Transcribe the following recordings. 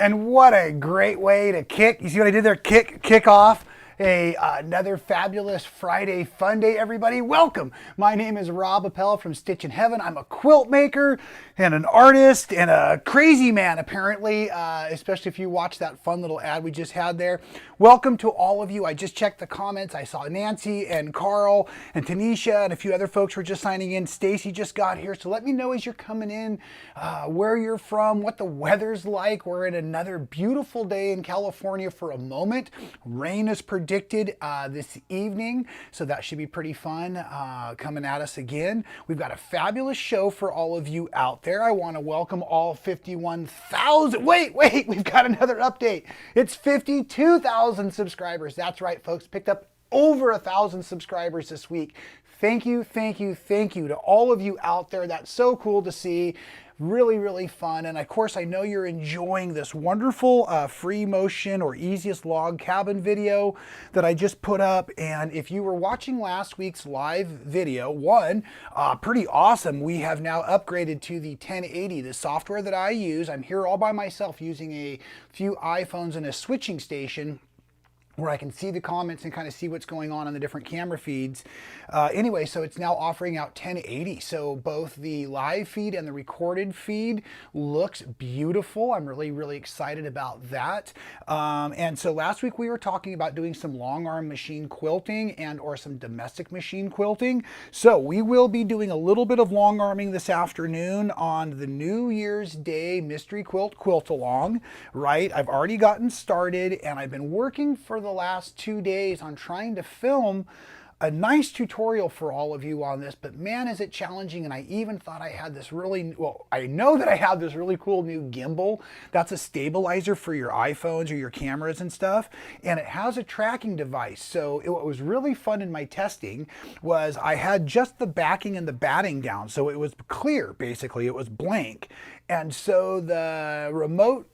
And what a great way to kick. You see what I did there? Kick off another fabulous Friday fun day, everybody. Welcome. My name is Rob Appell from Stitchin Heaven. I'm a quilt maker and an artist and a crazy man, apparently, especially if you watch that fun little ad we just had there. Welcome to all of you. I just checked the comments. I saw Nancy and Carl and Tanisha and a few other folks were just signing in. Stacy just got here, so let me know as you're coming in where you're from, what the weather's like. We're in another beautiful day in California for a moment. Rain is predicted this evening, so that should be pretty fun coming at us again. We've got a fabulous show for all of you out there. I want to welcome all 51,000. Wait, we've got another update. It's 52,000 subscribers. That's right, folks. Picked up over 1,000 subscribers this week. Thank you to all of you out there. That's so cool to see. Really fun. And of course, I know you're enjoying this wonderful free motion or easiest log cabin video that I just put up. And if you were watching last week's live video, pretty awesome. We have now upgraded to the 1080, the software that I use. I'm here all by myself using a few iPhones and a switching station where I can see the comments and kind of see what's going on the different camera feeds. Anyway, so it's now offering out 1080. So both the live feed and the recorded feed looks beautiful. I'm really excited about that. And so last week we were talking about doing some long arm machine quilting and or some domestic machine quilting. So we will be doing a little bit of long arming this afternoon on the New Year's Day mystery quilt along, right? I've already gotten started and I've been working for the last 2 days on trying to film a nice tutorial for all of you on this, but man, is it challenging. And I even thought I had this I know that I have this really cool new gimbal. That's a stabilizer for your iPhones or your cameras and stuff. And it has a tracking device. So what was really fun in my testing was I had just the backing and the batting down. So it was clear, basically, it was blank. And so the remote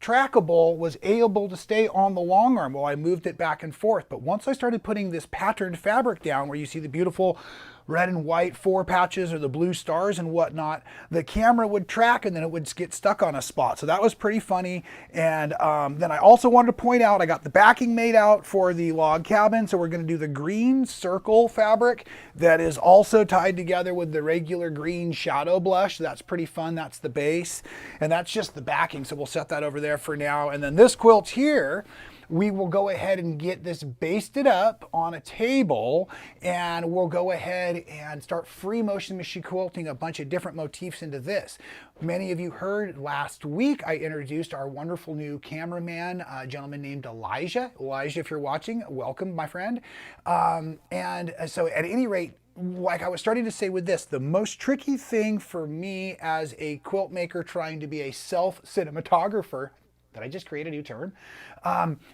trackable was able to stay on the long arm while I moved it back and forth. But once I started putting this patterned fabric down where you see the beautiful red and white 4 patches or the blue stars and whatnot, the camera would track and then it would get stuck on a spot. So that was pretty funny. And then I also wanted to point out I got the backing made out for the log cabin. So we're going to do the green circle fabric that is also tied together with the regular green shadow blush. That's pretty fun. That's the base. And that's just the backing. So we'll set that over there for now. And then this quilt here, we will go ahead and get this basted up on a table, and we'll go ahead and start free motion machine quilting a bunch of different motifs into this. Many of you heard last week I introduced our wonderful new cameraman, a gentleman named Elijah. Elijah, if you're watching, welcome, my friend. And so at any rate, like I was starting to say with this, the most tricky thing for me as a quilt maker trying to be a self-cinematographer, that I just created a new term,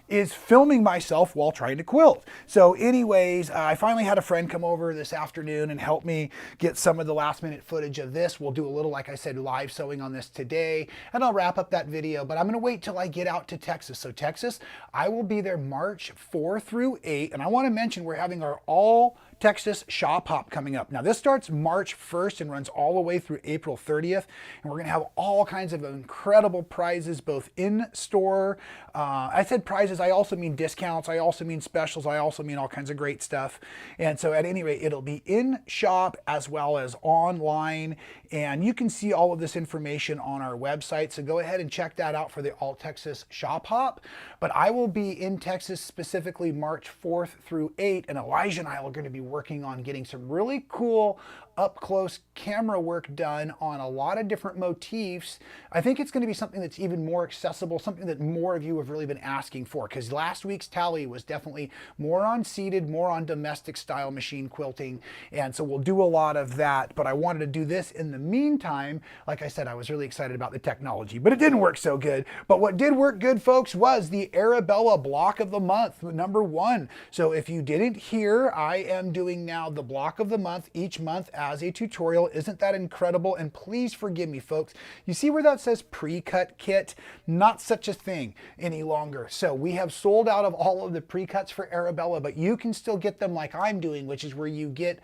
is filming myself while trying to quilt. So anyways, I finally had a friend come over this afternoon and help me get some of the last minute footage of this. We'll do a little, like I said, live sewing on this today, and I'll wrap up that video, but I'm gonna wait till I get out to Texas. So Texas, I will be there March 4 through 8, and I wanna mention we're having our all Texas Shop Hop coming up. Now this starts March 1st and runs all the way through April 30th. And we're gonna have all kinds of incredible prizes, both in store. I said prizes, I also mean discounts. I also mean specials. I also mean all kinds of great stuff. And so at any rate, it'll be in shop as well as online. And you can see all of this information on our website. So go ahead and check that out for the All Texas Shop Hop. But I will be in Texas specifically March 4th through 8. And Elijah and I are going to be working on getting some really cool up close camera work done on a lot of different motifs. I think it's going to be something that's even more accessible, something that more of you have really been asking for, because last week's tally was definitely more on seated, more on domestic style machine quilting. And so we'll do a lot of that, but I wanted to do this in the meantime. Like I said, I was really excited about the technology, but it didn't work so good. But what did work good, folks, was the Arabella block of the month, #1. So if you didn't hear, I am doing now the block of the month each month as a tutorial. Isn't that incredible? And please forgive me, folks. You see where that says pre-cut kit? Not such a thing any longer. So we have sold out of all of the pre-cuts for Arabella, but you can still get them like I'm doing, which is where you get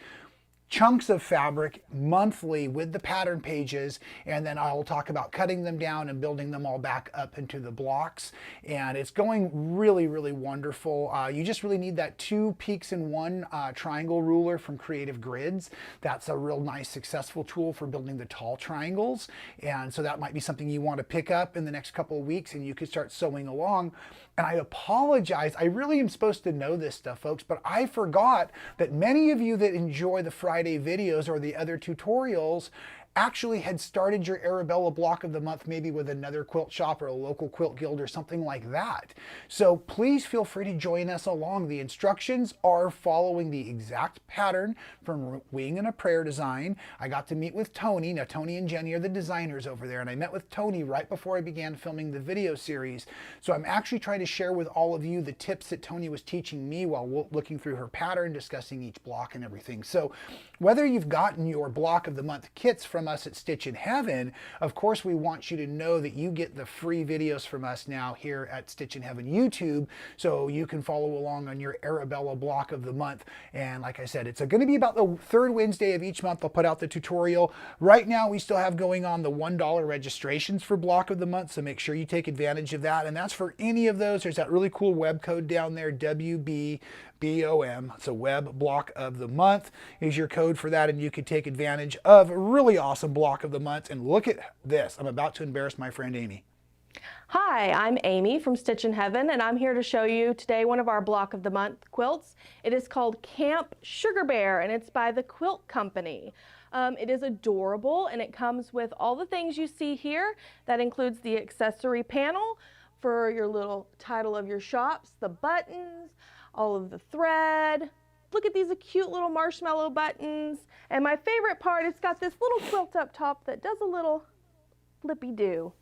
chunks of fabric monthly with the pattern pages, and then I'll talk about cutting them down and building them all back up into the blocks. And it's going really, really wonderful. You just really need that 2 peaks in 1 triangle ruler from Creative Grids. That's a real nice, successful tool for building the tall triangles. And so that might be something you want to pick up in the next couple of weeks, and you could start sewing along. And I apologize, I really am supposed to know this stuff, folks, but I forgot that many of you that enjoy the Friday videos or the other tutorials actually had started your Arabella block of the month maybe with another quilt shop or a local quilt guild or something like that. So please feel free to join us along. The instructions are following the exact pattern from Wing and a Prayer Design. I got to meet with Tony. Now Tony and Jenny are the designers over there, and I met with Tony right before I began filming the video series. So I'm actually trying to share with all of you the tips that Tony was teaching me while looking through her pattern, discussing each block and everything. So whether you've gotten your block of the month kits from us at Stitchin Heaven, of course we want you to know that you get the free videos from us now here at Stitchin Heaven YouTube, so you can follow along on your Arabella block of the month. And like I said, it's going to be about the 3rd Wednesday of each month I'll put out the tutorial. Right now we still have going on the $1 registrations for block of the month, so make sure you take advantage of that. And that's for any of those. There's that really cool web code down there, WBBOM. So web block of the month is your code for that, and you can take advantage of a really awesome block of the month. And look at this. I'm about to embarrass my friend Amy. Hi, I'm Amy from Stitchin Heaven, and I'm here to show you today one of our block of the month quilts. It is called Camp Sugar Bear, and it's by the Quilt Company. It is adorable, and it comes with all the things you see here. That includes the accessory panel for your little title of your shops, the buttons, all of the thread. Look at these cute little marshmallow buttons. And my favorite part, it's got this little quilt up top that does a little flippy-do.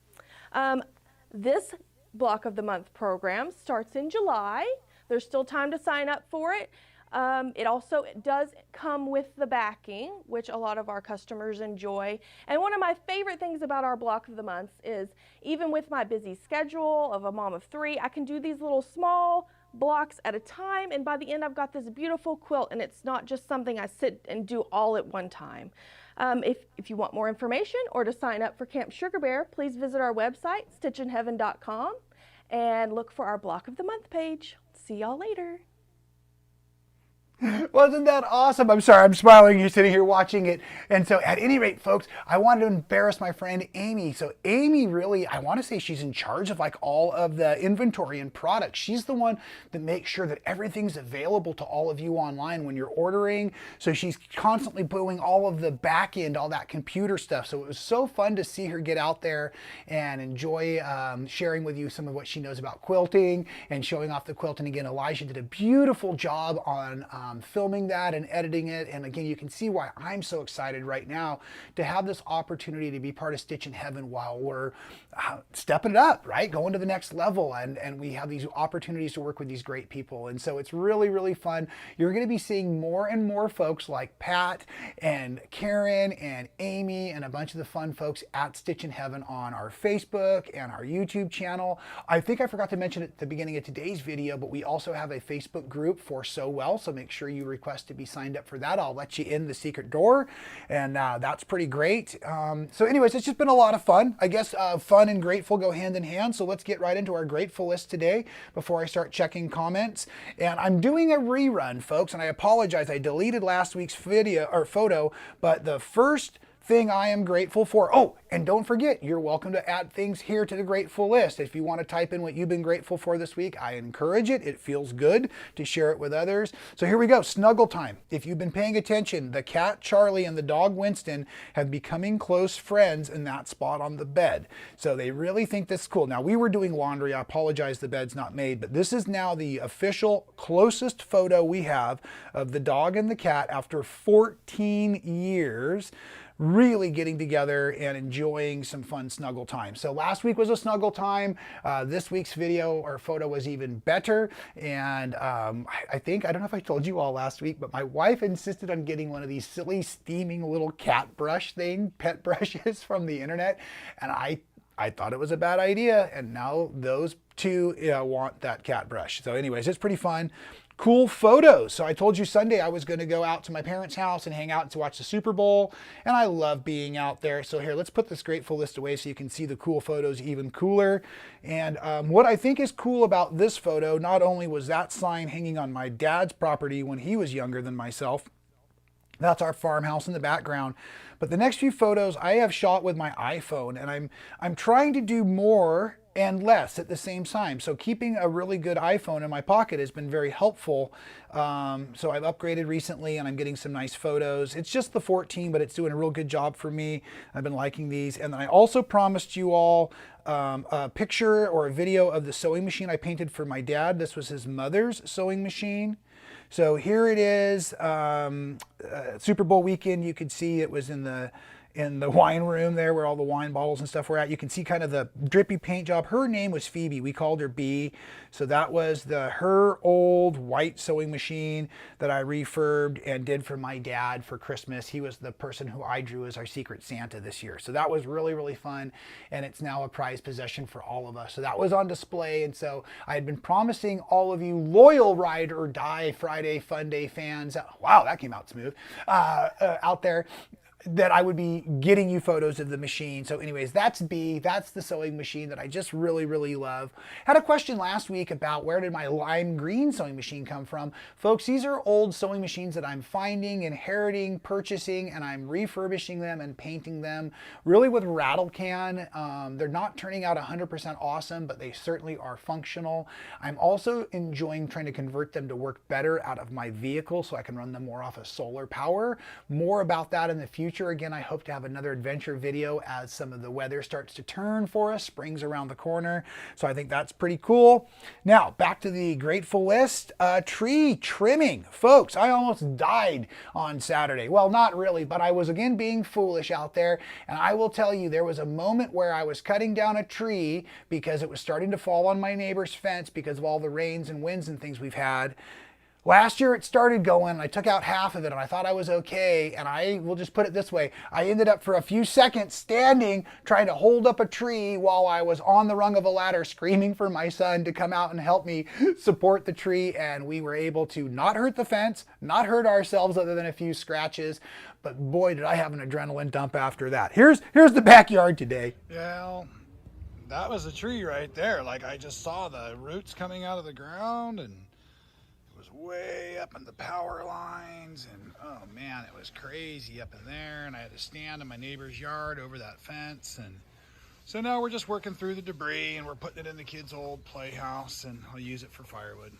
This block of the month program starts in July. There's still time to sign up for it. It also does come with the backing, which a lot of our customers enjoy. And one of my favorite things about our block of the months is, even with my busy schedule of a mom of 3, I can do these little small blocks at a time, and by the end I've got this beautiful quilt, and it's not just something I sit and do all at one time. If you want more information or to sign up for Camp Sugar Bear, please visit our website, stitchinheaven.com, and look for our block of the month page. See y'all later. Wasn't that awesome? I'm sorry, I'm smiling. You're sitting here watching it. And so at any rate, folks, I wanted to embarrass my friend Amy. So Amy really, I want to say she's in charge of like all of the inventory and products. She's the one that makes sure that everything's available to all of you online when you're ordering. So she's constantly doing all of the back end, all that computer stuff. So it was so fun to see her get out there and enjoy sharing with you some of what she knows about quilting and showing off the quilt. And again, Elijah did a beautiful job on filming that and editing it. And again, you can see why I'm so excited right now to have this opportunity to be part of Stitchin Heaven while we're stepping it up, right? Going to the next level. And we have these opportunities to work with these great people. And so it's really, really fun. You're going to be seeing more and more folks like Pat and Karen and Amy and a bunch of the fun folks at Stitchin Heaven on our Facebook and our YouTube channel. I think I forgot to mention at the beginning of today's video, but we also have a Facebook group for Sew Well. So make sure you request to be signed up for that. I'll let you in the secret door, and that's pretty great. So anyways, it's just been a lot of fun. I guess fun and grateful go hand in hand. So let's get right into our grateful list today before I start checking comments. And I'm doing a rerun, folks, and I apologize. I deleted last week's video or photo, but the first thing I am grateful for. Oh, and don't forget, you're welcome to add things here to the grateful list. If you want to type in what you've been grateful for this week, I encourage it. It feels good to share it with others. So here we go, snuggle time. If you've been paying attention, the cat Charlie and the dog Winston have becoming close friends in that spot on the bed. So they really think this is cool. Now, we were doing laundry. I apologize the bed's not made, but this is now the official closest photo we have of the dog and the cat after 14 years. Really getting together and enjoying some fun snuggle time. So last week was a snuggle time. This week's video or photo was even better. And I think, I don't know if I told you all last week, but my wife insisted on getting one of these silly steaming little cat brush thing, pet brushes from the internet. And I thought it was a bad idea. And now those two want that cat brush. So anyways, it's pretty fun. cool photos. So I told you Sunday I was going to go out to my parents' house and hang out to watch the Super Bowl, and I love being out there. So here, let's put this grateful list away so you can see the cool photos even cooler. And what I think is cool about this photo, not only was that sign hanging on my dad's property when he was younger than myself, that's our farmhouse in the background. But the next few photos I have shot with my iPhone, and I'm trying to do more and less at the same time. So keeping a really good iPhone in my pocket has been very helpful. So I've upgraded recently and I'm getting some nice photos. It's just the 14, but it's doing a real good job for me. I've been liking these. And then I also promised you all a picture or a video of the sewing machine I painted for my dad. This was his mother's sewing machine. So here it is, Super Bowl weekend. You could see it was in the wine room there where all the wine bottles and stuff were at. You can see kind of the drippy paint job. Her name was Phoebe. We called her B. So that was her old white sewing machine that I refurbed and did for my dad for Christmas. He was the person who I drew as our secret Santa this year. So that was really, really fun. And it's now a prized possession for all of us. So that was on display. And so I had been promising all of you loyal Ride or Die Friday Fun Day fans, wow, that came out smooth, out there, that I would be getting you photos of the machine. So anyways, that's B. That's the sewing machine that I just really, really love. Had a question last week about where did my lime green sewing machine come from. Folks, these are old sewing machines that I'm finding, inheriting, purchasing, and I'm refurbishing them and painting them really with rattle can. They're not turning out 100% awesome, but they certainly are functional. I'm also enjoying trying to convert them to work better out of my vehicle so I can run them more off of solar power. More about that in the future. Again, I hope to have another adventure video as some of the weather starts to turn for us. Spring's around the corner, so I think that's pretty cool. Now, back to the grateful list. Tree trimming. Folks, I almost died on Saturday. Well, not really, but I was again being foolish out there, and I will tell you, there was a moment where I was cutting down a tree because it was starting to fall on my neighbor's fence because of all the rains and winds and things we've had. Last year it started going, I took out half of it and I thought I was okay, and I will just put it this way, I ended up for a few seconds standing trying to hold up a tree while I was on the rung of a ladder screaming for my son to come out and help me support the tree, and we were able to not hurt the fence, not hurt ourselves other than a few scratches, but boy did I have an adrenaline dump after that. Here's the backyard today. Well, that was a tree right there. Like, I just saw the roots coming out of the ground, and way up in the power lines, and oh man, it was crazy up in there, and I had to stand in my neighbor's yard over that fence. And so now we're just working through the debris and we're putting it in the kids' old playhouse, and I'll use it for firewood.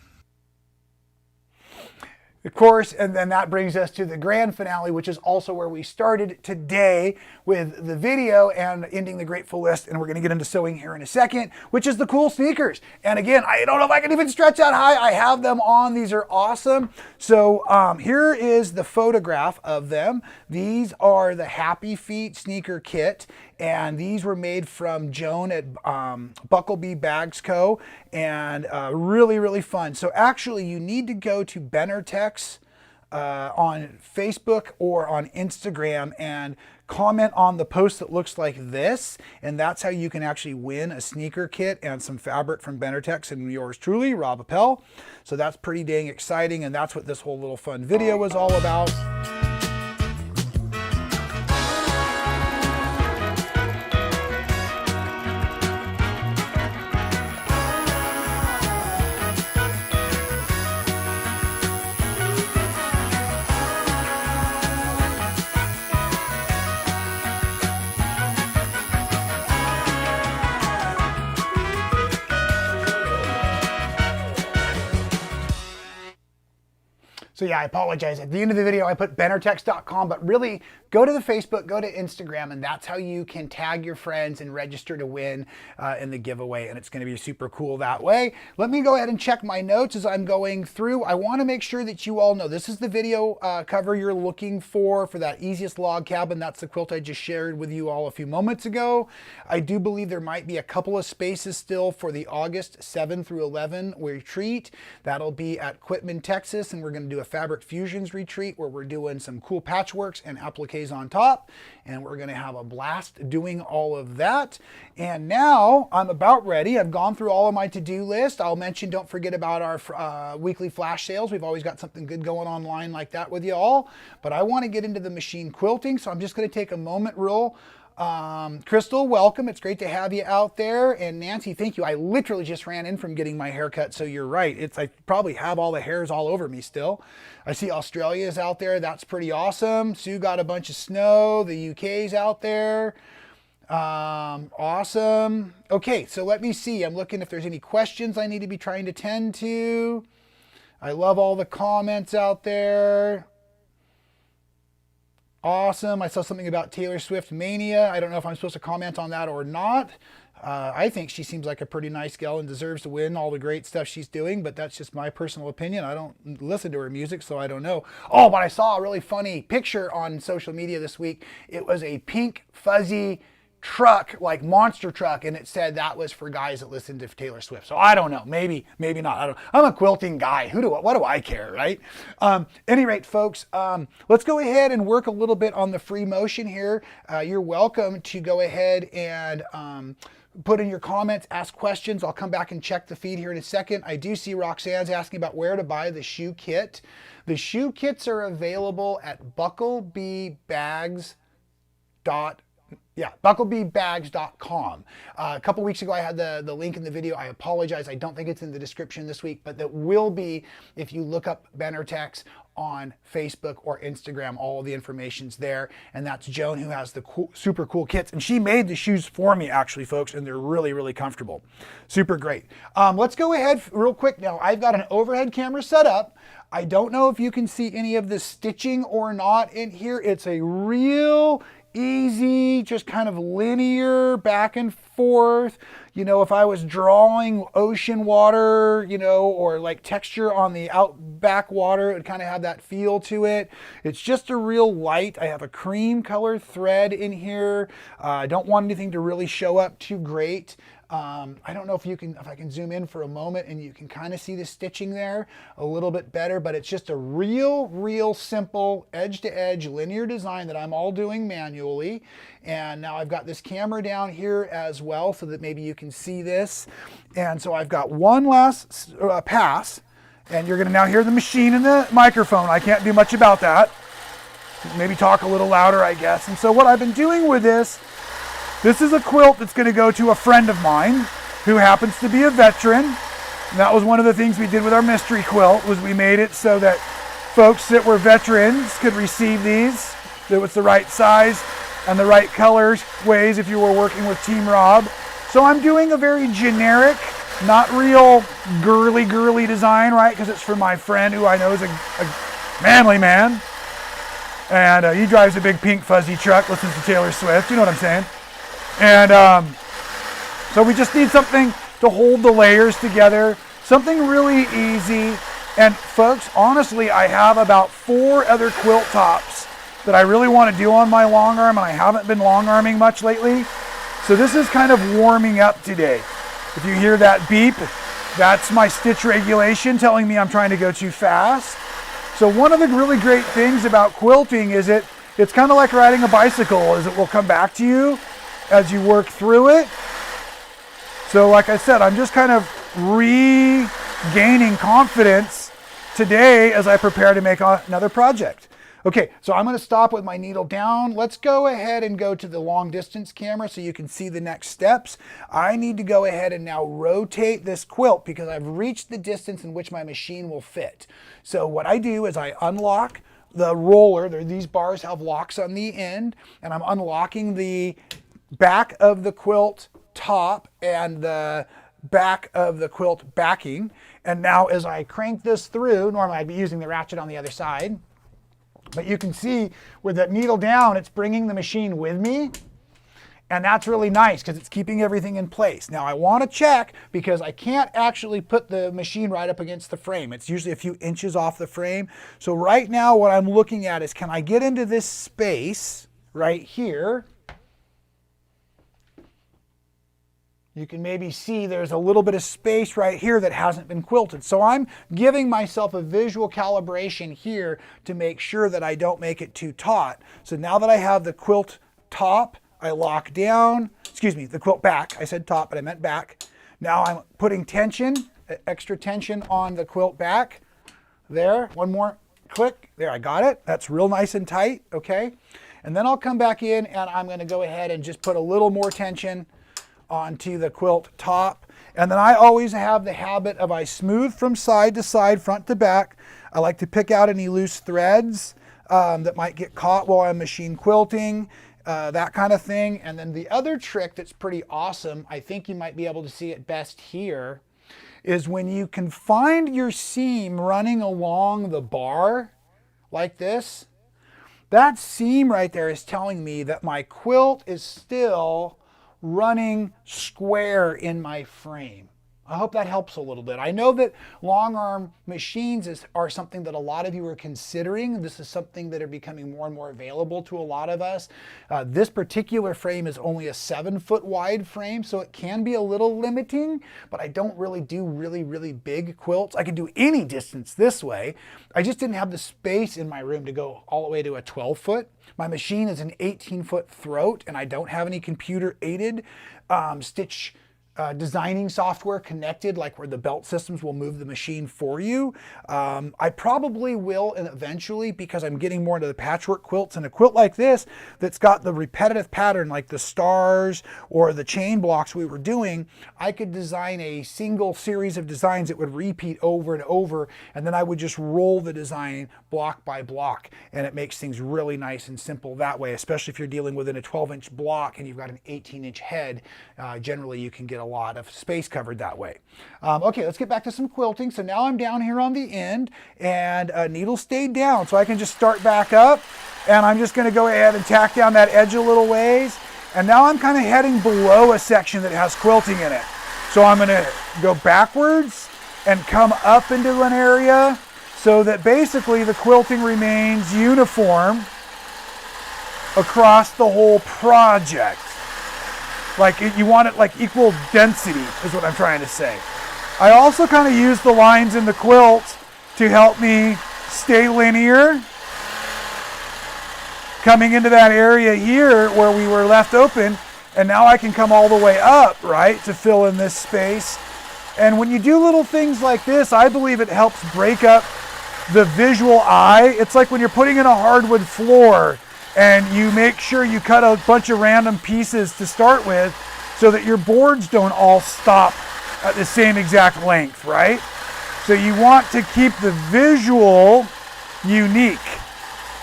Of course, and then that brings us to the grand finale, which is also where we started today with the video and ending the grateful list. And we're going to get into sewing here in a second, which is the cool sneakers. And again, I don't know if I can even stretch that high. I have them on. These are awesome. So here is the photograph of them. These are the Happy Feet sneaker kit. And these were made from Joan at Bucklebee Bags Co. And really, really fun. So actually, you need to go to Benartex on Facebook or on Instagram and comment on the post that looks like this. And that's how you can actually win a sneaker kit and some fabric from Benartex and yours truly, Rob Appell. So that's pretty dang exciting. And that's what this whole little fun video was all about. So yeah, I apologize. At the end of the video, I put benartex.com, but really go to the Facebook, go to Instagram, and that's how you can tag your friends and register to win in the giveaway. And it's going to be super cool that way. Let me go ahead and check my notes as I'm going through. I want to make sure that you all know this is the video cover you're looking for that easiest log cabin. That's the quilt I just shared with you all a few moments ago. I do believe there might be a couple of spaces still for the August 7 through 11 retreat. That'll be at Quitman, Texas, and we're going to do a Fabric Fusions retreat where we're doing some cool patchworks and appliques on top. And we're going to have a blast doing all of that. And now I'm about ready. I've gone through all of my to-do list. I'll mention, don't forget about our weekly flash sales. We've always got something good going online like that with you all. But I want to get into the machine quilting, so I'm just going to take a moment real. Crystal, welcome. It's great to have you out there. And Nancy, thank you. I literally just ran in from getting my hair cut, so you're right. I probably have all the hairs all over me still. I see Australia is out there. That's pretty awesome. Sue got a bunch of snow. The UK's out there. Awesome. Okay, so let me see. I'm looking if there's any questions I need to be trying to tend to. I love all the comments out there. Awesome. I saw something about Taylor Swift Mania. I don't know if I'm supposed to comment on that or not. I think she seems like a pretty nice gal and deserves to win all the great stuff she's doing, but that's just my personal opinion. I don't listen to her music, so I don't know. Oh, but I saw a really funny picture on social media this week. It was a pink, fuzzy truck, like monster truck, and it said that was for guys that listen to Taylor Swift. So I don't know, maybe not. I'm a quilting guy. What do I care, right? Any rate, folks, let's go ahead and work a little bit on the free motion here. You're welcome to go ahead and put in your comments, ask questions. I'll come back and check the feed here in a second. I do see Roxanne's asking about where to buy the shoe kit. The shoe kits are available at bucklebeebags.com. A couple weeks ago I had the link in the video. I apologize. I don't think it's in the description this week, but that will be if you look up Benartex on Facebook or Instagram. All of the information's there. And that's Joan who has the super cool kits. And she made the shoes for me actually, folks, and they're really, really comfortable. Super great. Let's go ahead real quick now. I've got an overhead camera set up. I don't know if you can see any of the stitching or not in here. It's a real easy, just kind of linear back and forth. You know, if I was drawing ocean water, you know, or like texture on the outback water, it would kind of have that feel to it. It's just a real light. I have a cream color thread in here. I don't want anything to really show up too great. I don't know if I can zoom in for a moment and you can kind of see the stitching there a little bit better, but it's just a real simple edge to edge linear design that I'm all doing manually. And now I've got this camera down here as well so that maybe you can see this. And so I've got one last pass, and you're gonna now hear the machine and the microphone. I can't do much about that. Maybe talk a little louder, I guess. And so what I've been doing with this is a quilt that's going to go to a friend of mine who happens to be a veteran. And that was one of the things we did with our mystery quilt, was we made it so that folks that were veterans could receive these. That was the right size and the right colors ways if you were working with Team Rob. So I'm doing a very generic, not real girly design, right? Because it's for my friend who I know is a manly man. And he drives a big pink fuzzy truck, listens to Taylor Swift, you know what I'm saying? And so we just need something to hold the layers together, something really easy. And folks, honestly, I have about 4 other quilt tops that I really want to do on my long arm, and I haven't been long arming much lately. So this is kind of warming up today. If you hear that beep, that's my stitch regulation telling me I'm trying to go too fast. So one of the really great things about quilting is it's kind of like riding a bicycle, is it will come back to you as you work through it. So like I said, I'm just kind of regaining confidence today as I prepare to make another project. Okay, so I'm going to stop with my needle down. Let's go ahead and go to the long distance camera so you can see the next steps. I need to go ahead and now rotate this quilt because I've reached the distance in which my machine will fit. So what I do is I unlock the roller. These bars have locks on the end, and I'm unlocking the back of the quilt top and the back of the quilt backing. And now as I crank this through, normally I'd be using the ratchet on the other side, but you can see with that needle down, it's bringing the machine with me. And that's really nice because it's keeping everything in place. Now I want to check because I can't actually put the machine right up against the frame. It's usually a few inches off the frame. So right now what I'm looking at is, can I get into this space right here? You can maybe see there's a little bit of space right here that hasn't been quilted. So I'm giving myself a visual calibration here to make sure that I don't make it too taut. So now that I have the quilt top, I lock down, excuse me, the quilt back. I said top, but I meant back. Now I'm putting tension, extra tension on the quilt back. There, one more click. There, I got it. That's real nice and tight, okay? And then I'll come back in and I'm gonna go ahead and just put a little more tension onto the quilt top. And then I always have the habit of I smooth from side to side, front to back. I like to pick out any loose threads that might get caught while I'm machine quilting, that kind of thing. And then the other trick that's pretty awesome, I think you might be able to see it best here, is when you can find your seam running along the bar like this. That seam right there is telling me that my quilt is still running square in my frame. I hope that helps a little bit. I know that long arm machines are something that a lot of you are considering. This is something that are becoming more and more available to a lot of us. This particular frame is only a 7-foot wide frame, so it can be a little limiting, but I don't really do really big quilts. I can do any distance this way. I just didn't have the space in my room to go all the way to a 12-foot. My machine is an 18-foot throat, and I don't have any computer-aided stitch designing software connected, like where the belt systems will move the machine for you. I probably will eventually, because I'm getting more into the patchwork quilts, and a quilt like this that's got the repetitive pattern like the stars or the chain blocks we were doing, I could design a single series of designs that would repeat over and over, and then I would just roll the design block by block, and it makes things really nice and simple that way, especially if you're dealing within a 12-inch block and you've got an 18-inch head. Generally you can get a lot of space covered that way. Okay, let's get back to some quilting. So now I'm down here on the end, and needle stayed down, so I can just start back up, and I'm just going to go ahead and tack down that edge a little ways, and now I'm kind of heading below a section that has quilting in it. So I'm going to go backwards and come up into an area so that basically the quilting remains uniform across the whole project. Like you want it like equal density is what I'm trying to say. I also kind of use the lines in the quilt to help me stay linear. Coming into that area here where we were left open, and now I can come all the way up, right, to fill in this space. And when you do little things like this, I believe it helps break up the visual eye. It's like when you're putting in a hardwood floor and you make sure you cut a bunch of random pieces to start with so that your boards don't all stop at the same exact length, right? So you want to keep the visual unique.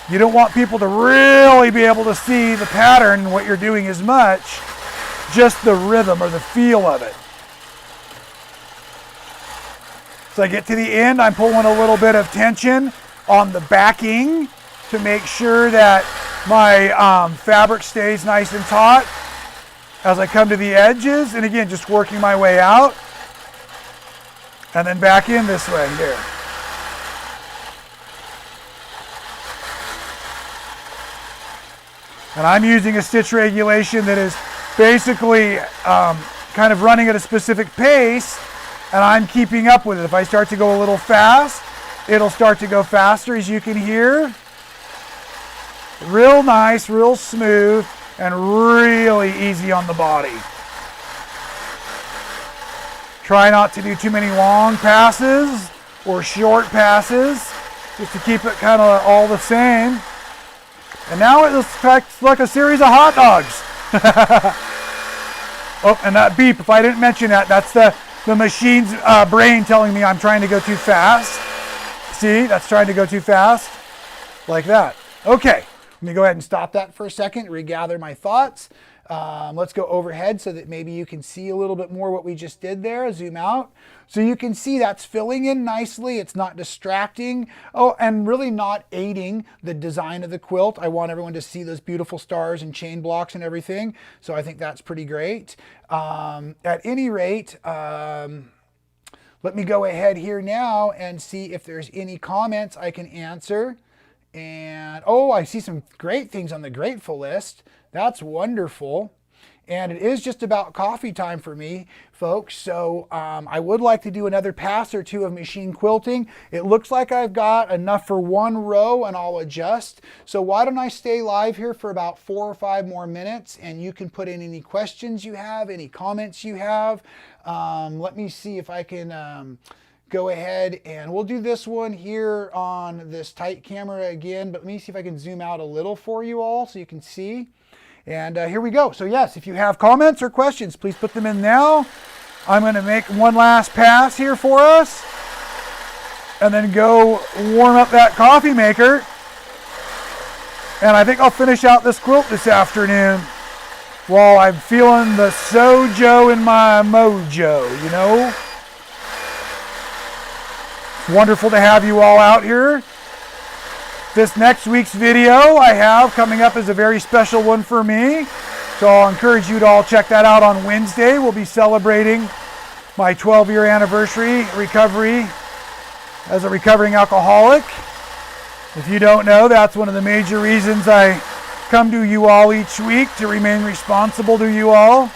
You don't want people to really be able to see the pattern and what you're doing as much, just the rhythm or the feel of it. So I get to the end, I'm pulling a little bit of tension on the backing to make sure that my fabric stays nice and taut as I come to the edges, and again, just working my way out, and then back in this way here. And I'm using a stitch regulation that is basically kind of running at a specific pace, and I'm keeping up with it. If I start to go a little fast, it'll start to go faster, as you can hear. Real nice, real smooth, and really easy on the body. Try not to do too many long passes or short passes, just to keep it kind of all the same. And now it looks like a series of hot dogs. Oh, and that beep, if I didn't mention that, that's the machine's brain telling me I'm trying to go too fast. See, that's trying to go too fast, like that. Okay. Let me go ahead and stop that for a second, regather my thoughts. Let's go overhead so that maybe you can see a little bit more what we just did there. Zoom out. So you can see that's filling in nicely. It's not distracting. Oh, and really not aiding the design of the quilt. I want everyone to see those beautiful stars and chain blocks and everything. So I think that's pretty great. At any rate, let me go ahead here now and see if there's any comments I can answer. And oh, I see some great things on the grateful list. That's wonderful. And it is just about coffee time for me, folks. So I would like to do another pass or two of machine quilting. It looks like I've got enough for one row, and I'll adjust. So why don't I stay live here for about 4 or 5 more minutes, and you can put in any questions you have, any comments you have. Let me see if I can go ahead, and we'll do this one here on this tight camera again, but let me see if I can zoom out a little for you all so you can see. And here we go. So yes, if you have comments or questions, please put them in now. I'm going to make one last pass here for us, and then go warm up that coffee maker. And I think I'll finish out this quilt this afternoon while I'm feeling the sojo in my mojo, you know. It's wonderful to have you all out here. This next week's video I have coming up is a very special one for me. So I'll encourage you to all check that out on Wednesday. We'll be celebrating my 12-year anniversary recovery as a recovering alcoholic. If you don't know, that's one of the major reasons I come to you all each week, to remain responsible to you all,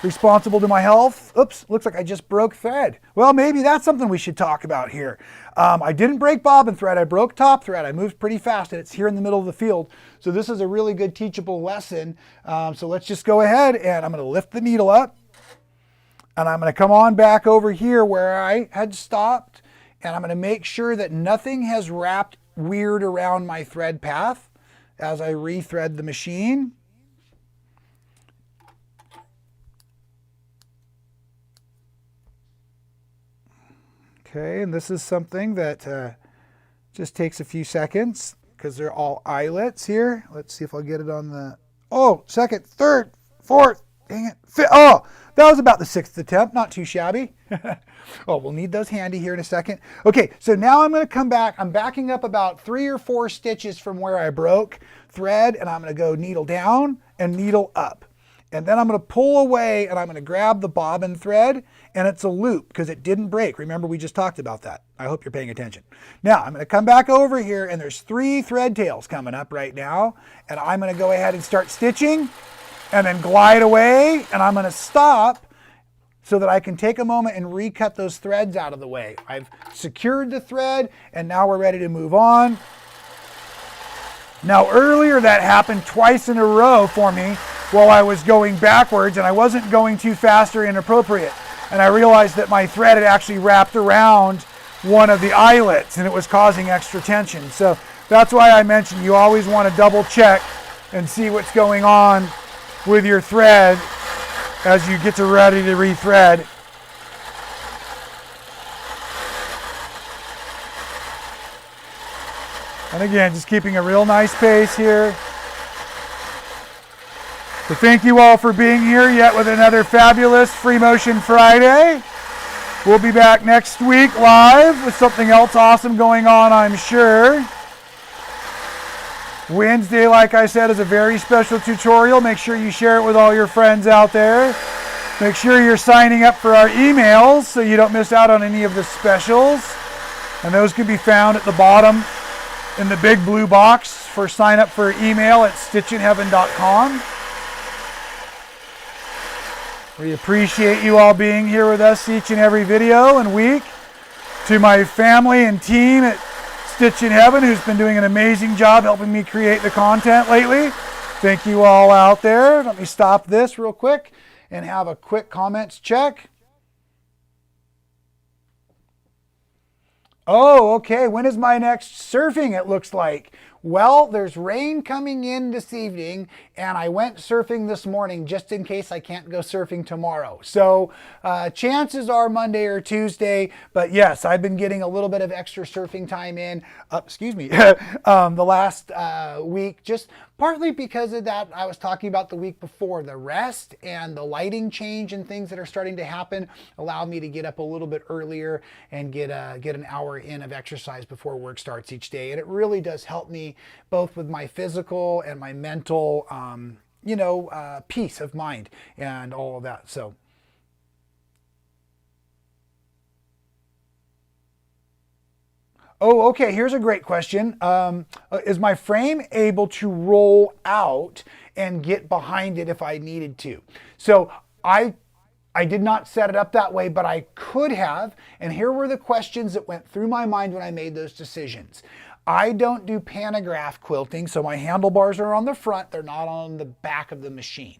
responsible to my health. Oops, looks like I just broke thread. Well, maybe that's something we should talk about here. I didn't break bobbin thread, I broke top thread. I moved pretty fast, and it's here in the middle of the field. So this is a really good teachable lesson. So let's just go ahead, and I'm going to lift the needle up, and I'm going to come on back over here where I had stopped, and I'm going to make sure that nothing has wrapped weird around my thread path as I rethread the machine. Okay, and this is something that just takes a few seconds because they're all eyelets here. Let's see if I'll get it on the, oh, second, third, fourth, dang it, fifth. Oh, that was about the 6th attempt, not too shabby. Oh, we'll need those handy here in a second. Okay, so now I'm going to come back. I'm backing up about 3 or 4 stitches from where I broke thread, and I'm going to go needle down and needle up. And then I'm going to pull away, and I'm going to grab the bobbin thread, and it's a loop because it didn't break. Remember, we just talked about that. I hope you're paying attention. Now, I'm going to come back over here, and there's 3 thread tails coming up right now, and I'm going to go ahead and start stitching and then glide away, and I'm going to stop so that I can take a moment and recut those threads out of the way. I've secured the thread, and now we're ready to move on. Now, earlier that happened twice in a row for me while I was going backwards, and I wasn't going too fast or inappropriate. And I realized that my thread had actually wrapped around one of the eyelets, and it was causing extra tension. So that's why I mentioned you always want to double check and see what's going on with your thread as you get ready to rethread. And again, just keeping a real nice pace here. So thank you all for being here yet with another fabulous Free Motion Friday. We'll be back next week live with something else awesome going on, I'm sure. Wednesday, like I said, is a very special tutorial. Make sure you share it with all your friends out there. Make sure you're signing up for our emails so you don't miss out on any of the specials. And those can be found at the bottom in the big blue box for sign up for email at stitchinheaven.com. We appreciate you all being here with us each and every video and week. To my family and team at Stitchin Heaven, who's been doing an amazing job helping me create the content lately. Thank you all out there. Let me stop this real quick and have a quick comments check. Oh, okay. When is my next surfing, it looks like? Well, there's rain coming in this evening, and I went surfing this morning just in case I can't go surfing tomorrow. So chances are Monday or Tuesday, but yes, I've been getting a little bit of extra surfing time in, the last week, just partly because of that I was talking about the week before. The rest and the lighting change and things that are starting to happen allow me to get up a little bit earlier and get an hour in of exercise before work starts each day. And it really does help me both with my physical and my mental, peace of mind and all of that. So Oh, okay. Here's a great question. Is my frame able to roll out and get behind it if I needed to? So I did not set it up that way, but I could have. And here were the questions that went through my mind when I made those decisions. I don't do pantograph quilting, so my handlebars are on the front. They're not on the back of the machine.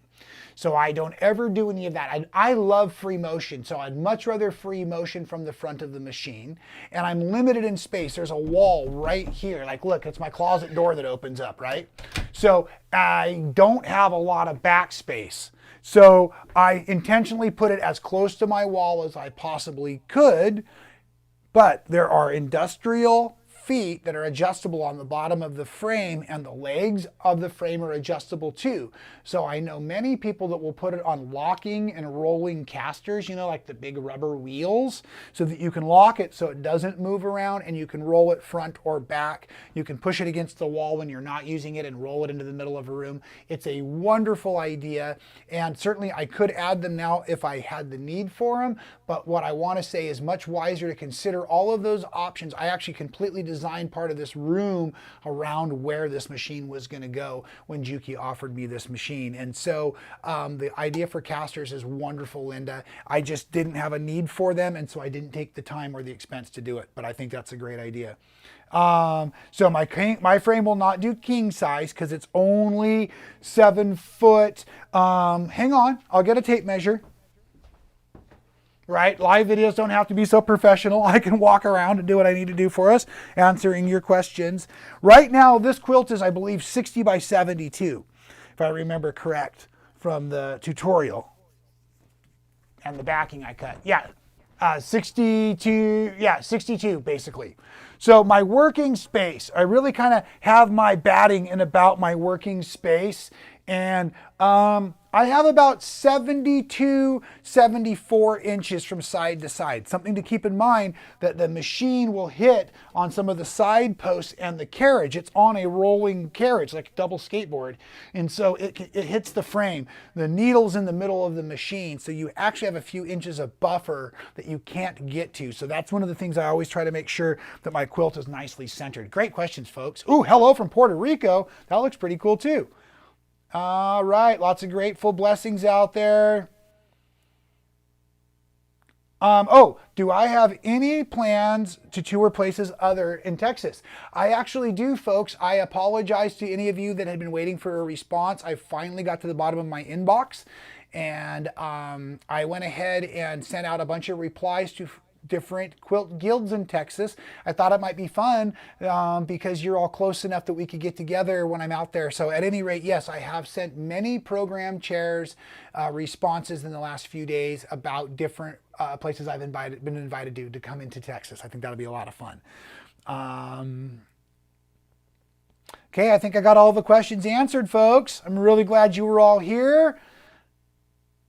So I don't ever do any of that. I love free motion, so I'd much rather free motion from the front of the machine. And I'm limited in space. There's a wall right here. Like, look, it's my closet door that opens up, right? So I don't have a lot of backspace. So I intentionally put it as close to my wall as I possibly could, but there are industrial feet that are adjustable on the bottom of the frame, and the legs of the frame are adjustable too. So I know many people that will put it on locking and rolling casters, you know, like the big rubber wheels, so that you can lock it so it doesn't move around, and you can roll it front or back. You can push it against the wall when you're not using it and roll it into the middle of a room. It's a wonderful idea, and certainly I could add them now if I had the need for them, but what I want to say is much wiser to consider all of those options. I actually completely designed part of this room around where this machine was going to go when Juki offered me this machine. And so the idea for casters is wonderful, Linda. I just didn't have a need for them, and so I didn't take the time or the expense to do it, but I think that's a great idea. So my frame will not do king size because it's only 7 foot. Hang on, I'll get a tape measure. Right? Live videos don't have to be so professional. I can walk around and do what I need to do for us, answering your questions. Right now, this quilt is, I believe, 60 by 72, if I remember correct from the tutorial. And the backing I cut. Yeah, 62 basically. So my working space, I really kind of have my batting in about my working space. And I have about 72, 74 inches from side to side. Something to keep in mind that the machine will hit on some of the side posts and the carriage. It's on a rolling carriage, like a double skateboard. And so it hits the frame. The needle's in the middle of the machine. So you actually have a few inches of buffer that you can't get to. So that's one of the things I always try to make sure that my quilt is nicely centered. Great questions, folks. Ooh, hello from Puerto Rico. That looks pretty cool too. All right, lots of grateful blessings out there. Do I have any plans to tour places other in Texas? I actually do, folks. I apologize to any of you that had been waiting for a response. I finally got to the bottom of my inbox, and I went ahead and sent out a bunch of replies to different quilt guilds in Texas. I thought it might be fun because you're all close enough that we could get together when I'm out there. So at any rate, yes, I have sent many program chairs responses in the last few days about different places I've been invited to come into Texas. I think that'll be a lot of fun. Okay, I think I got all the questions answered, folks. I'm really glad you were all here.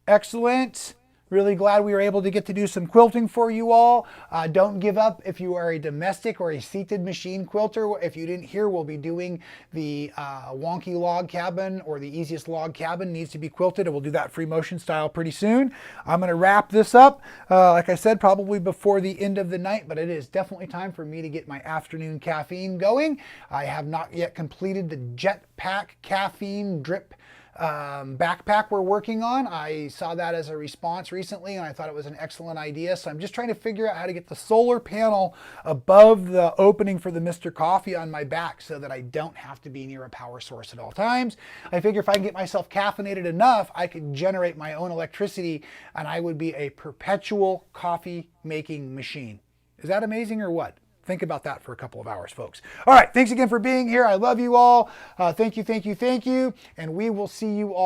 Excellent. Really glad we were able to get to do some quilting for you all. Don't give up if you are a domestic or a seated machine quilter. If you didn't hear, we'll be doing the wonky log cabin, or the easiest log cabin needs to be quilted, and we'll do that free motion style pretty soon. I'm going to wrap this up, like I said, probably before the end of the night, but it is definitely time for me to get my afternoon caffeine going. I have not yet completed the Jetpack caffeine drip backpack we're working on. I saw that as a response recently, and I thought it was an excellent idea. So I'm just trying to figure out how to get the solar panel above the opening for the Mr. Coffee on my back so that I don't have to be near a power source at all times. I figure if I can get myself caffeinated enough, I could generate my own electricity, and I would be a perpetual coffee making machine. Is that amazing or what? Think about that for a couple of hours, folks. All right, thanks again for being here. I love you all. Thank you. And we will see you all